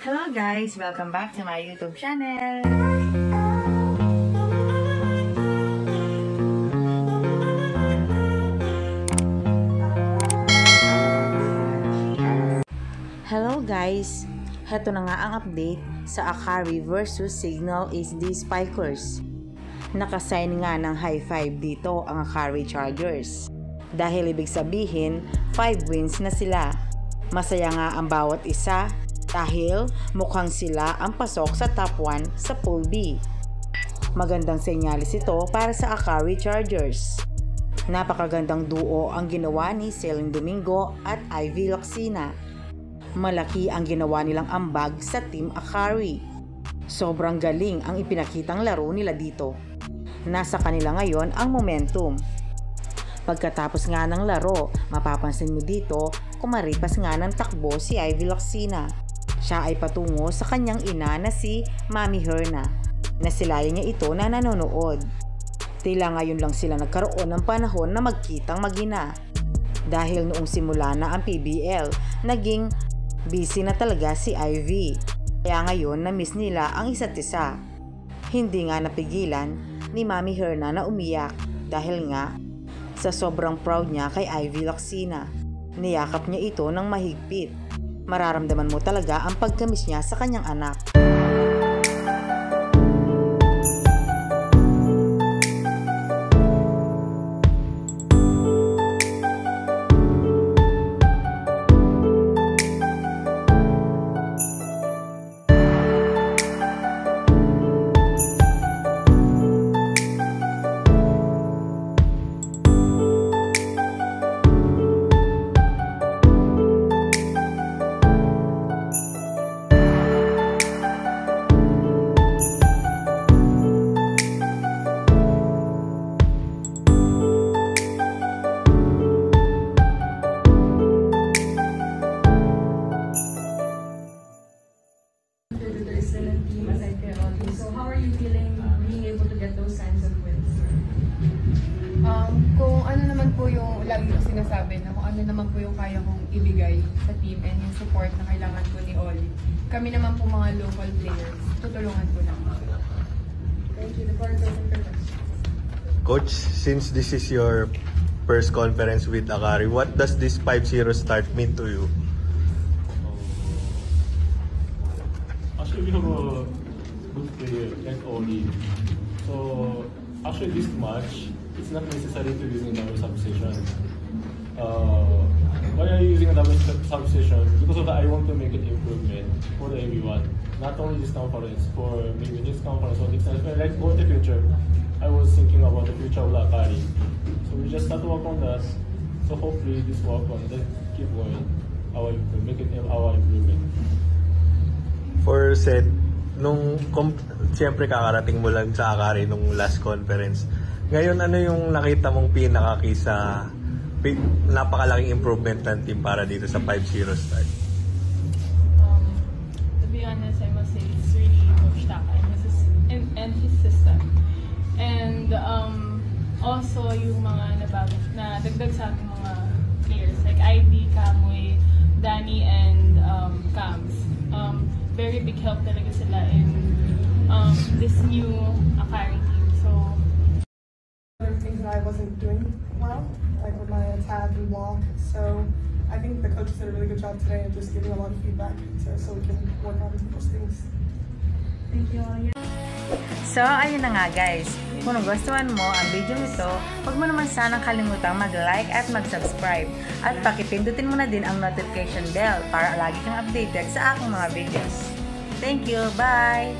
Hello guys! Welcome back to my YouTube channel! Hello guys! Heto na nga ang update sa Akari versus Signal HD Spikers. Nakasign nga ng high five dito ang Akari Chargers. Dahil ibig sabihin, 5 wins na sila. Masaya nga ang bawat isa dahil mukhang sila ang pasok sa top 1 sa Pool B. Magandang senyalis ito para sa Akari Chargers. Napakagandang duo ang ginawa ni Celine Domingo at Ivy Loxina. Malaki ang ginawa nilang ambag sa Team Akari. Sobrang galing ang ipinakitang laro nila dito. Nasa kanila ngayon ang momentum. Pagkatapos nga ng laro, mapapansin mo dito kumaripas nga ng takbo si Ivy Loxina. Siya ay patungo sa kanyang ina na si Mami Herna. Nasilayan niya ito na nanonood. Tila ngayon lang sila nagkaroon ng panahon na magkitang mag-ina. Dahil noong simula na ang PBL, naging busy na talaga si Ivy. Kaya ngayon na-miss nila ang isa't isa. Hindi nga napigilan ni Mami Herna na umiyak dahil nga sa sobrang proud niya kay Ivy Loxina. Niyakap niya ito ng mahigpit. Mararamdaman mo talaga ang pagkamis niya sa kanyang anak. So how are you feeling being able to get those kinds of wins? Kung ano naman po yung lagi ko sinasabi na kung ano naman po yung kaya kong ibigay sa team and yung support na kailangan po ni Oli. Kami naman po mga local players, tutulungan po namin. Thank you. The floor is open for questions. Coach, since this is your first conference with Akari, what does this 5-0 start mean to you? Actually, we have a good player like Oli. So actually this match, it's not necessary to using double substitution. Why are you using a double substitution? Because of that, I want to make an improvement for everyone. Not only this conference, for maybe next conference or next conference, like for the future. I was thinking about the future of Akari. So we just start to work on that. So hopefully this work on, then keep going. Make it our improvement. For Seth, siyempre kakarating mo lang sa Akari nung last conference. Ngayon, ano yung nakita mong napakalaking improvement ng team para dito sa 5-0 start? To be honest, I must say it's really Coach Taka and his system. And also yung mga dagdag sa ating mga players like Ivy, Kamoy, Danny, and Cams. Very big help talaga sila in this new Akari team. So There were things that I wasn't doing well, like with my attack and block. So I think the coaches did a really good job today of just giving a lot of feedback so we can work on those things. thank you all. So, ayun na nga guys. Kung nagustuhan mo ang video ito, huwag mo naman sanang kalimutang mag-like at mag-subscribe. At pakipindutin mo na din ang notification bell para lagi kang updated sa aking mga videos. Thank you! Bye!